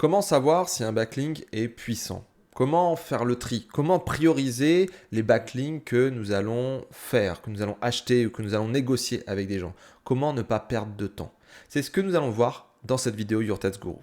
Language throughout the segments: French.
Comment savoir si un backlink est puissant? Comment faire le tri? Comment prioriser les backlinks que nous allons faire, que nous allons acheter ou que nous allons négocier avec des gens? Comment ne pas perdre de temps? C'est ce que nous allons voir dans cette vidéo Your Test Guru.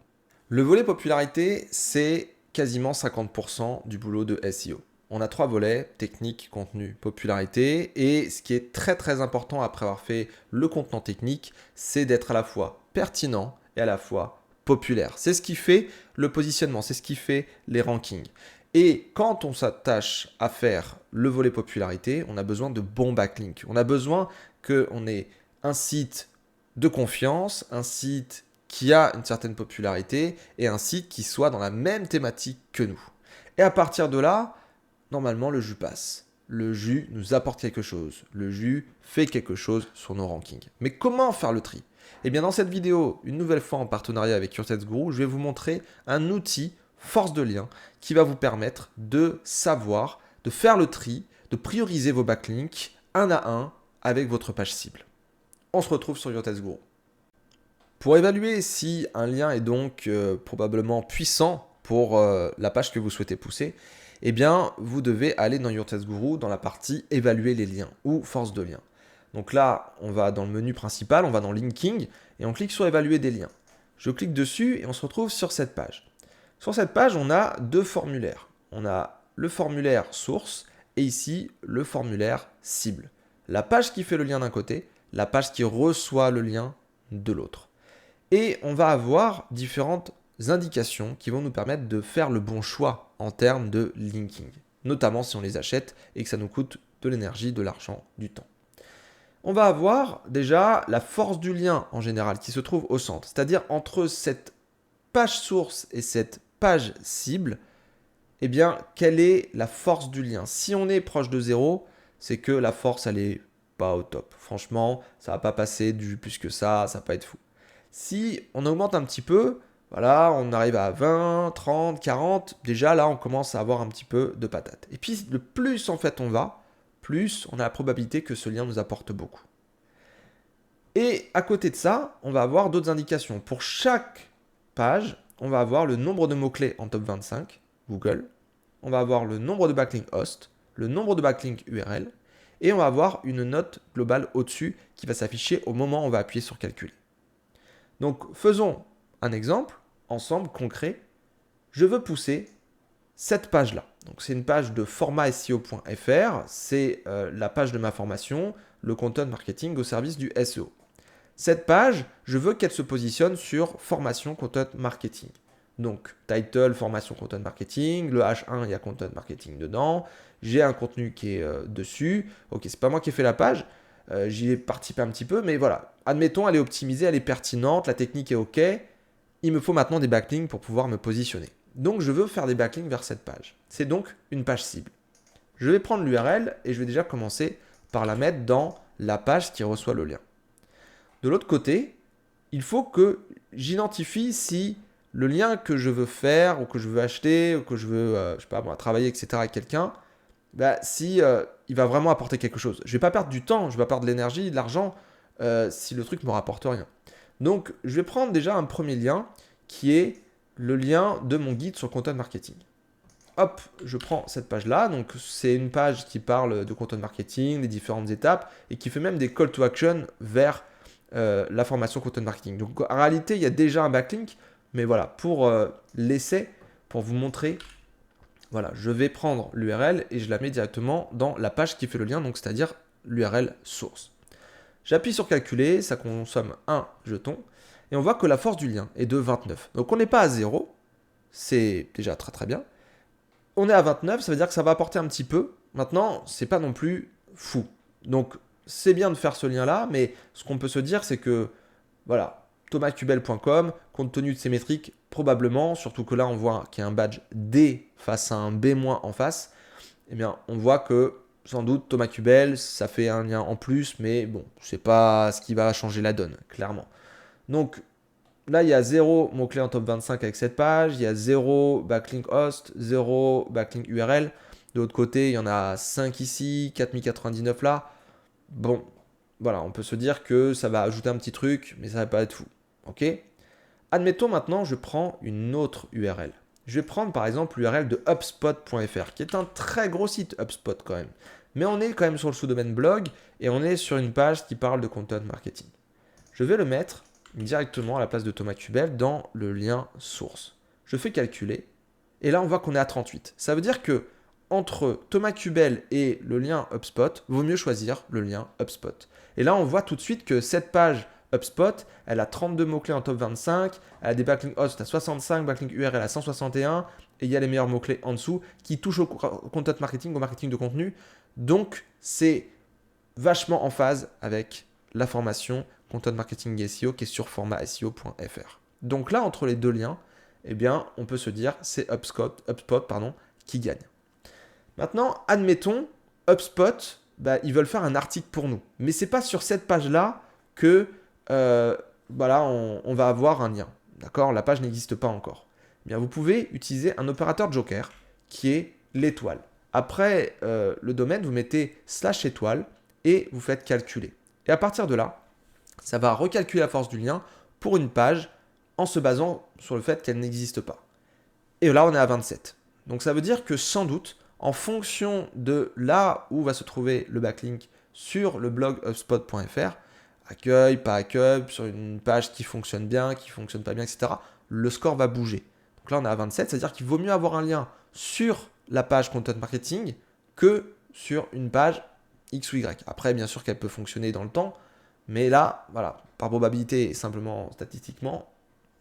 Le volet popularité, c'est quasiment 50% du boulot de SEO. On a trois volets, technique, contenu, popularité. Et ce qui est très très important après avoir fait le contenant technique, c'est d'être à la fois pertinent et à la fois populaire. C'est ce qui fait le positionnement, c'est ce qui fait les rankings. Et quand on s'attache à faire le volet popularité, on a besoin de bons backlinks. On a besoin qu'on ait un site de confiance, un site qui a une certaine popularité et un site qui soit dans la même thématique que nous. Et à partir de là, normalement, le jus passe. Le jus nous apporte quelque chose. Le jus fait quelque chose sur nos rankings. Mais comment faire le tri? Eh bien, dans cette vidéo, une nouvelle fois en partenariat avec Your Test Guru, je vais vous montrer un outil force de lien qui va vous permettre de savoir, de faire le tri, de prioriser vos backlinks un à un avec votre page cible. On se retrouve sur Your Test Guru. Pour évaluer si un lien est donc probablement puissant pour la page que vous souhaitez pousser, eh bien, vous devez aller dans Your Test Guru dans la partie évaluer les liens ou force de lien. Donc là, on va dans le menu principal, on va dans linking et on clique sur évaluer des liens. Je clique dessus et on se retrouve sur cette page. Sur cette page, on a deux formulaires. On a le formulaire source et ici le formulaire cible. La page qui fait le lien d'un côté, la page qui reçoit le lien de l'autre. Et on va avoir différentes indications qui vont nous permettre de faire le bon choix en termes de linking, notamment si on les achète et que ça nous coûte de l'énergie, de l'argent, du temps. On va avoir déjà la force du lien en général qui se trouve au centre, c'est-à-dire entre cette page source et cette page cible, eh bien, quelle est la force du lien? Si on est proche de 0, c'est que la force, elle est pas au top. Franchement, ça va pas passer du plus que ça va pas être fou. Si on augmente un petit peu, voilà, on arrive à 20, 30, 40, déjà là, on commence à avoir un petit peu de patate. Et puis, le plus en fait on va, plus on a la probabilité que ce lien nous apporte beaucoup. Et à côté de ça, on va avoir d'autres indications. Pour chaque page, on va avoir le nombre de mots-clés en top 25, Google. On va avoir le nombre de backlinks host, le nombre de backlinks URL, et on va avoir une note globale au-dessus qui va s'afficher au moment où on va appuyer sur calculer. Donc faisons un exemple ensemble concret. Je veux pousser cette page-là. Donc c'est une page de formatseo.fr, c'est la page de ma formation, le content marketing au service du SEO. Cette page, je veux qu'elle se positionne sur formation content marketing. Donc title formation content marketing, le H1 il y a content marketing dedans, j'ai un contenu qui est dessus. Ok, c'est pas moi qui ai fait la page, j'y ai participé un petit peu, mais voilà. Admettons, elle est optimisée, elle est pertinente, la technique est ok. Il me faut maintenant des backlinks pour pouvoir me positionner. Donc je veux faire des backlinks vers cette page. C'est donc une page cible. Je vais prendre l'URL et je vais déjà commencer par la mettre dans la page qui reçoit le lien. De l'autre côté, il faut que j'identifie si le lien que je veux faire ou que je veux acheter ou que je veux je sais pas, moi, travailler, etc. avec quelqu'un, si il va vraiment apporter quelque chose. Je ne vais pas perdre du temps, je vais pas perdre de l'énergie, de l'argent si le truc ne me rapporte rien. Donc, je vais prendre déjà un premier lien qui est le lien de mon guide sur content marketing. Hop, je prends cette page-là. Donc, c'est une page qui parle de content marketing, des différentes étapes et qui fait même des call to action vers la formation content marketing. Donc, en réalité, il y a déjà un backlink, mais voilà, pour l'essai, pour vous montrer, voilà, je vais prendre l'URL et je la mets directement dans la page qui fait le lien, donc c'est-à-dire l'URL source. J'appuie sur calculer, ça consomme un jeton, et on voit que la force du lien est de 29. Donc on n'est pas à 0, c'est déjà très très bien. On est à 29, ça veut dire que ça va apporter un petit peu. Maintenant, c'est pas non plus fou. Donc c'est bien de faire ce lien-là, mais ce qu'on peut se dire, c'est que, voilà, thomascubel.com, compte tenu de ces métriques, probablement, surtout que là on voit qu'il y a un badge D face à un B- en face, eh bien on voit que sans doute Thomas Cubel, ça fait un lien en plus, mais bon, c'est pas ce qui va changer la donne, clairement. Donc là, il y a 0 mot-clé en top 25 avec cette page, il y a 0 backlink host, 0 backlink URL. De l'autre côté, il y en a 5 ici, 4099 là. Bon, voilà, on peut se dire que ça va ajouter un petit truc, mais ça va pas être fou. Ok ? Admettons maintenant, je prends une autre URL. Je vais prendre par exemple l'URL de HubSpot.fr, qui est un très gros site HubSpot quand même. Mais on est quand même sur le sous-domaine blog et on est sur une page qui parle de content marketing. Je vais le mettre directement à la place de Thomas Kubel dans le lien source. Je fais calculer et là on voit qu'on est à 38. Ça veut dire que entre Thomas Kubel et le lien HubSpot, vaut mieux choisir le lien HubSpot. Et là on voit tout de suite que cette page HubSpot, elle a 32 mots-clés en top 25, elle a des backlinks host à 65, backlinks URL à 161, et il y a les meilleurs mots-clés en dessous qui touchent au content marketing, au marketing de contenu. Donc, c'est vachement en phase avec la formation Content Marketing SEO qui est sur formatseo.fr. Donc là, entre les deux liens, eh bien, on peut se dire c'est HubSpot qui gagne. Maintenant, admettons, HubSpot, ils veulent faire un article pour nous. Mais ce n'est pas sur cette page-là que on va avoir un lien. D'accord? La page n'existe pas encore. Eh bien, vous pouvez utiliser un opérateur joker qui est l'étoile. Après le domaine, vous mettez /étoile et vous faites calculer. Et à partir de là, ça va recalculer la force du lien pour une page en se basant sur le fait qu'elle n'existe pas. Et là, on est à 27. Donc ça veut dire que sans doute, en fonction de là où va se trouver le backlink sur le blog HubSpot.fr, accueil, pas accueil, sur une page qui fonctionne bien, qui fonctionne pas bien, etc., le score va bouger. Donc là, on est à 27, c'est-à-dire qu'il vaut mieux avoir un lien sur la page Content Marketing que sur une page X ou Y. Après, bien sûr qu'elle peut fonctionner dans le temps, mais là, voilà, par probabilité et simplement statistiquement,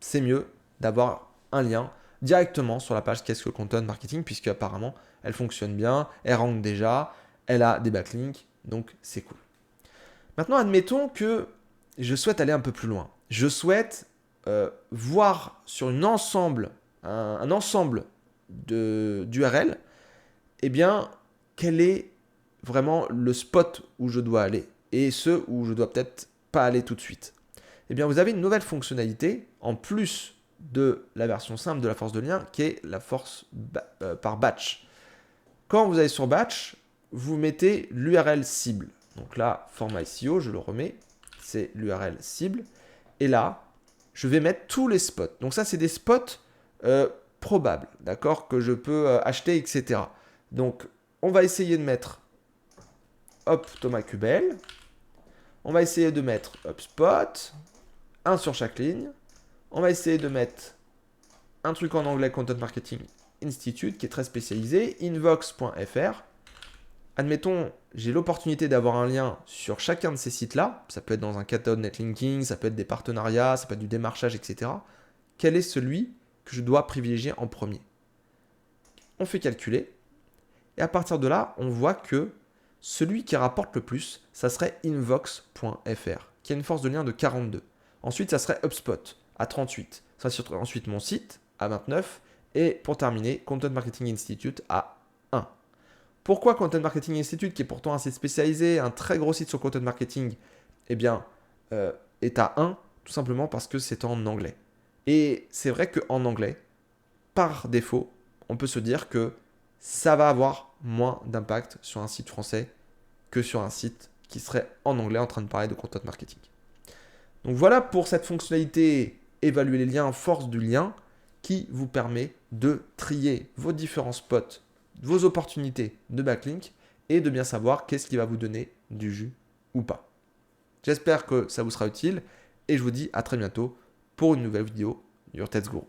c'est mieux d'avoir un lien directement sur la page Qu'est-ce que Content Marketing, puisque apparemment, elle fonctionne bien, elle rank déjà, elle a des backlinks, donc c'est cool. Maintenant, admettons que je souhaite aller un peu plus loin. Je souhaite voir sur un ensemble d'URL, eh bien, quel est vraiment le spot où je dois aller et ce où je dois peut-être pas aller tout de suite. Eh bien, vous avez une nouvelle fonctionnalité en plus de la version simple de la force de lien qui est la force par batch. Quand vous allez sur batch, vous mettez l'URL cible. Donc là, format SEO, je le remets, c'est l'URL cible. Et là, je vais mettre tous les spots. Donc ça, c'est des spots probables, d'accord, que je peux acheter, etc. Donc, on va essayer de mettre Thomas Kubel. On va essayer de mettre HubSpot, un sur chaque ligne. On va essayer de mettre un truc en anglais, Content Marketing Institute, qui est très spécialisé, invox.fr. Admettons, j'ai l'opportunité d'avoir un lien sur chacun de ces sites-là. Ça peut être dans un catalogue netlinking, ça peut être des partenariats, ça peut être du démarchage, etc. Quel est celui que je dois privilégier en premier? On fait calculer. Et à partir de là, on voit que celui qui rapporte le plus, ça serait invox.fr, qui a une force de lien de 42. Ensuite, ça serait HubSpot à 38. Ça serait ensuite mon site à 29. Et pour terminer, Content Marketing Institute à 1. Pourquoi Content Marketing Institute, qui est pourtant assez spécialisé, un très gros site sur Content Marketing, eh bien, est à 1? Tout simplement parce que c'est en anglais. Et c'est vrai qu'en anglais, par défaut, on peut se dire que ça va avoir moins d'impact sur un site français que sur un site qui serait en anglais en train de parler de content marketing. Donc voilà pour cette fonctionnalité évaluer les liens, force du lien, qui vous permet de trier vos différents spots, vos opportunités de backlink et de bien savoir qu'est-ce qui va vous donner du jus ou pas. J'espère que ça vous sera utile et je vous dis à très bientôt pour une nouvelle vidéo Your Tech Guru.